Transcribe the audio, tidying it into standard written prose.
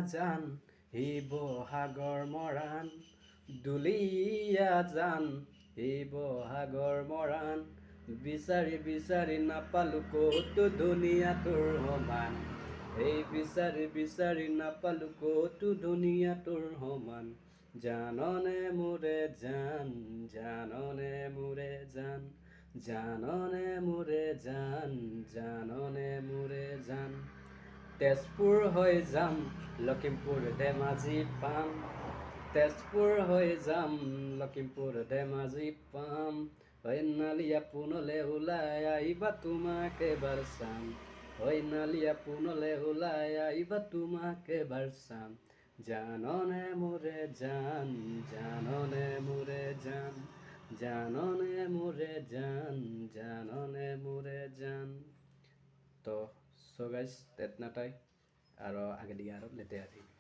জান শিৱসাগৰ মৰাণ দুলীয়া জান শিৱসাগৰ মৰাণ বিচাৰি বিচাৰি নাপালো ক'তো ধুনীয়া তোৰ সমান বিচাৰি বিচাৰি নাপালো ক'তো ধুনীয়া তোৰ সমান জাননে মোৰে জান জাননে মোৰে জান জাননে মোৰে জান জাননে মোৰে জান তেজপুৰ হৈ যাম লখিমপুৰ ধেমাজি পাম তেজপুৰ হৈ যাম লখিমপুৰ ধেমাজি পাম নালিয়া পোনলে ওলাই আহিবা তোমাক এবাৰ চাম নালিয়া পোনলে ওলাই আহিবা তোমাক এবাৰ চাম জাননে মোৰে জান জাননে মোৰে জান জাননে মোৰে জান জাননে মোৰে জান তো সো গাইস তেতনাটাই আৰ আগে দিকে আৰো লেতে আসি